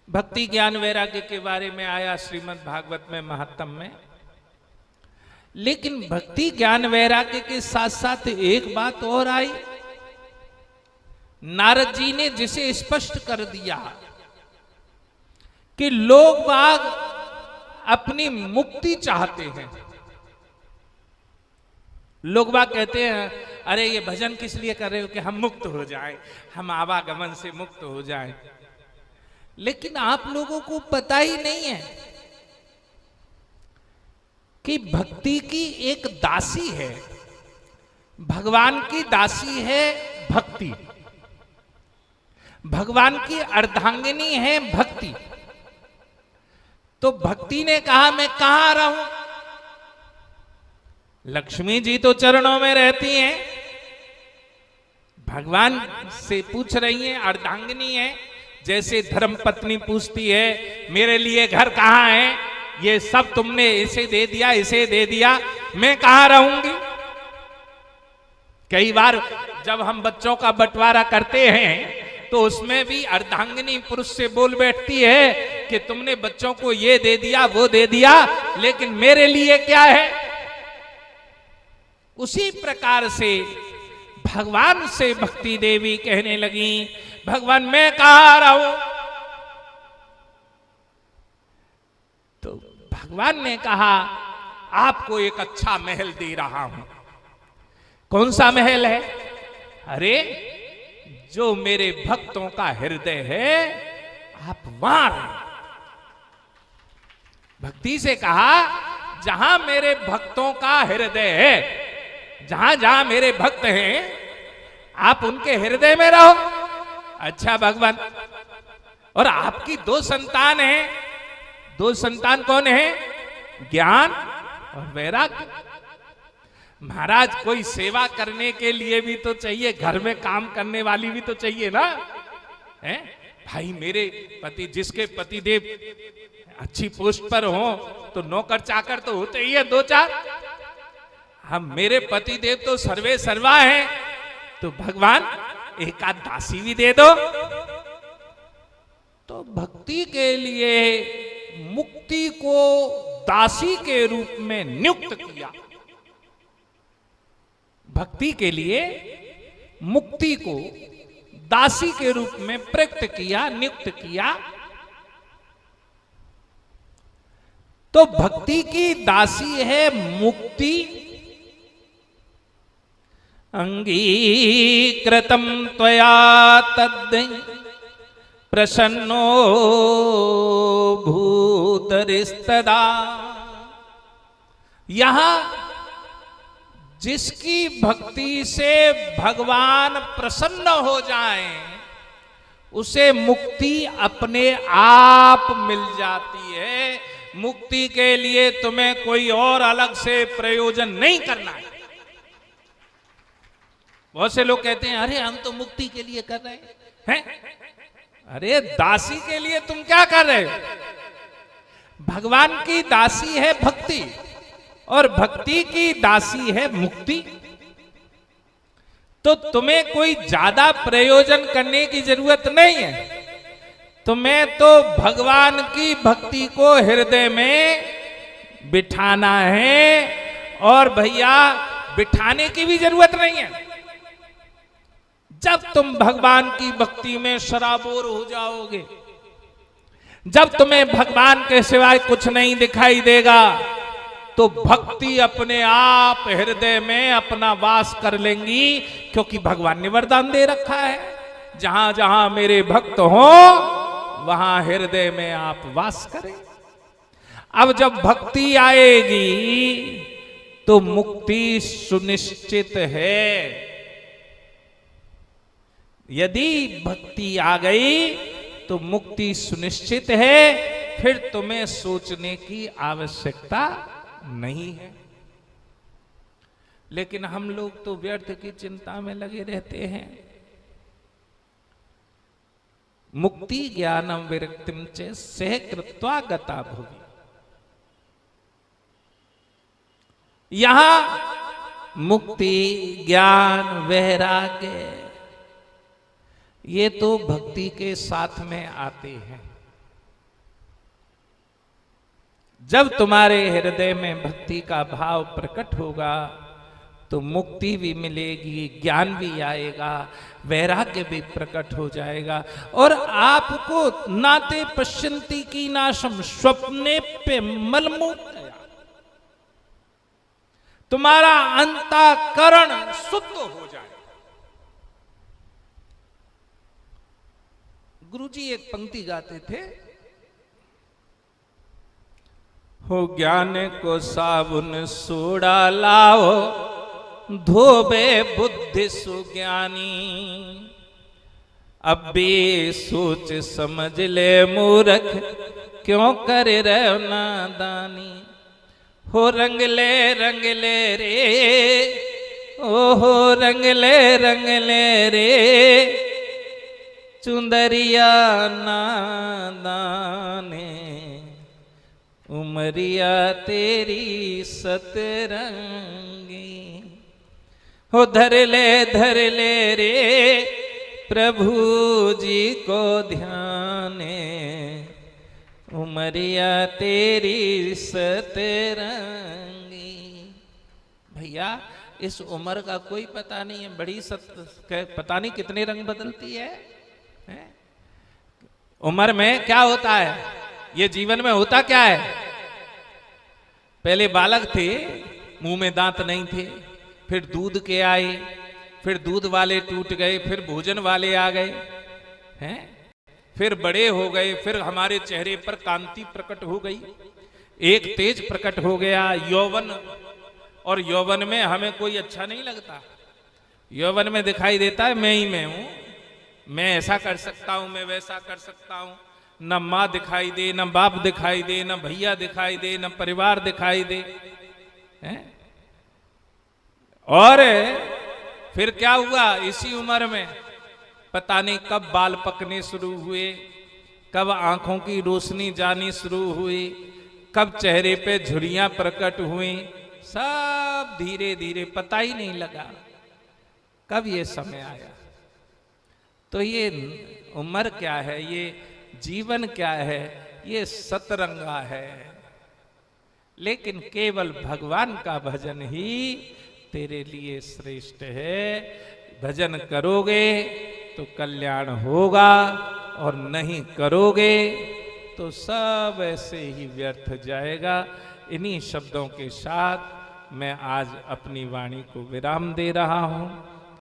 भक्ति ज्ञान वैराग्य के बारे में आया श्रीमद् भागवत में महात्म में। लेकिन भक्ति ज्ञान वैराग्य के साथ साथ एक बात और आई, नारद जी ने जिसे स्पष्ट कर दिया कि लोग बाग अपनी मुक्ति चाहते हैं। लोग बाग कहते हैं अरे ये भजन किस लिए कर रहे हो कि हम मुक्त हो जाएं, हम आवागमन से मुक्त हो जाएं। लेकिन आप लोगों को पता ही नहीं है कि भक्ति की एक दासी है, भगवान की दासी है भक्ति, भगवान की अर्धांगिनी है भक्ति। तो भक्ति ने कहा मैं कहां रहूं? लक्ष्मी जी तो चरणों में रहती हैं, भगवान से पूछ रही हैं, अर्धांगिनी है। जैसे धर्म पत्नी पूछती है मेरे लिए घर कहां है, ये सब तुमने इसे दे दिया, इसे दे दिया, मैं कहां रहूंगी। कई बार जब हम बच्चों का बंटवारा करते हैं तो उसमें भी अर्धांगिनी पुरुष से बोल बैठती है कि तुमने बच्चों को ये दे दिया, वो दे दिया, लेकिन मेरे लिए क्या है। उसी प्रकार से भगवान से भक्ति देवी कहने लगी भगवान मैं कहां रहूं। तो भगवान ने कहा आपको एक अच्छा महल दे रहा हूं। कौन सा महल है? अरे जो मेरे भक्तों का हृदय है आप वहां रहें। भक्ति से कहा जहां मेरे भक्तों का हृदय है, जहां जहां मेरे भक्त हैं आप उनके हृदय में रहो। अच्छा भगवान, और आपकी दो संतान हैं, दो संतान कौन है? ज्ञान और वैराग्य। महाराज कोई सेवा करने के लिए भी तो चाहिए, घर में काम करने वाली भी तो चाहिए ना है? भाई मेरे पति, जिसके पति देव अच्छी पोस्ट पर हो तो नौकर चाकर तो होते ही है दो चार। हम मेरे पति देव तो सर्वे सर्वा हैं, तो भगवान एक आध दासी भी दे दो। तो भक्ति के लिए मुक्ति को दासी के रूप में नियुक्त किया। भक्ति के लिए मुक्ति को दासी के रूप में प्रयुक्त किया, नियुक्त किया। तो भक्ति की दासी है मुक्ति। अंगीकृतं त्वया तद् प्रसन्नो भूतरिस्तदा। यहां जिसकी भक्ति से भगवान प्रसन्न हो जाएं, उसे मुक्ति अपने आप मिल जाती है। मुक्ति के लिए तुम्हें कोई और अलग से प्रयोजन नहीं करना है। बहुत से लोग कहते हैं अरे हम तो मुक्ति के लिए कर रहे हैं। अरे दासी के लिए तुम क्या कर रहे हो? भगवान की दासी है भक्ति और भक्ति की दासी है मुक्ति। तो तुम्हें कोई ज्यादा प्रयोजन करने की जरूरत नहीं है। तुम्हें तो भगवान की भक्ति को हृदय में बिठाना है, और भैया बिठाने की भी जरूरत नहीं है। जब तुम भगवान की भक्ति में सराबोर हो जाओगे, जब तुम्हें भगवान के सिवाय कुछ नहीं दिखाई देगा, तो भक्ति अपने आप हृदय में अपना वास कर लेंगी। क्योंकि भगवान ने वरदान दे रखा है जहां जहां मेरे भक्त हो वहां हृदय में आप वास करें। अब जब भक्ति आएगी तो मुक्ति सुनिश्चित है। यदि भक्ति आ गई तो मुक्ति सुनिश्चित है, फिर तुम्हें सोचने की आवश्यकता नहीं है। लेकिन हम लोग तो व्यर्थ की चिंता में लगे रहते हैं। मुक्ति ज्ञानम विरक्तिम च सह कृत्वा गता भुवि। यहां मुक्ति ज्ञान वैराग्य ये तो भक्ति के साथ में आते हैं। जब तुम्हारे हृदय में भक्ति का भाव प्रकट होगा तो मुक्ति भी मिलेगी, ज्ञान भी आएगा, वैराग्य भी प्रकट हो जाएगा और आपको नाते पश्यंती की नाशम स्वप्ने पे मलमूत्र, तुम्हारा अंतःकरण शुद्ध हो जाए। गुरुजी एक पंक्ति गाते थे, हो ज्ञान को साबुन सोडा लाओ, धोबे बुद्धि सुज्ञानी, अब भी सोच समझ ले मूर्ख, क्यों करे रहो नादानी। हो रंग ले रे, ओ हो रंग ले रे, चुंदरिया नादाने, उमरिया तेरी सतरंगी। हो धर ले रे, प्रभु जी को ध्याने, उमरिया तेरी सतरंगी। भैया इस उम्र का कोई पता नहीं है, बड़ी पता नहीं कितने रंग बदलती है? उम्र में क्या होता है, ये जीवन में होता क्या है? पहले बालक थे, मुंह में दांत नहीं थे, फिर दूध के आए, फिर दूध वाले टूट गए, फिर भोजन वाले आ गए हैं, फिर बड़े हो गए, फिर हमारे चेहरे पर कांति प्रकट हो गई, एक तेज प्रकट हो गया, यौवन। और यौवन में हमें कोई अच्छा नहीं लगता, यौवन में दिखाई देता है मैं ही मैं हूं, मैं ऐसा कर सकता हूं, मैं वैसा कर सकता हूं। न माँ दिखाई दे, न बाप दिखाई दे, न भैया दिखाई दे, न परिवार दिखाई दे हैं? और फिर क्या हुआ, इसी उम्र में पता नहीं कब बाल पकने शुरू हुए, कब आंखों की रोशनी जानी शुरू हुई, कब चेहरे पे झुर्रियां प्रकट हुई, सब धीरे धीरे पता ही नहीं लगा कब ये समय आया। तो ये उम्र क्या है, ये जीवन क्या है, ये सतरंगा है। लेकिन केवल भगवान का भजन ही तेरे लिए श्रेष्ठ है। भजन करोगे तो कल्याण होगा और नहीं करोगे तो सब ऐसे ही व्यर्थ जाएगा। इन्हीं शब्दों के साथ मैं आज अपनी वाणी को विराम दे रहा हूं।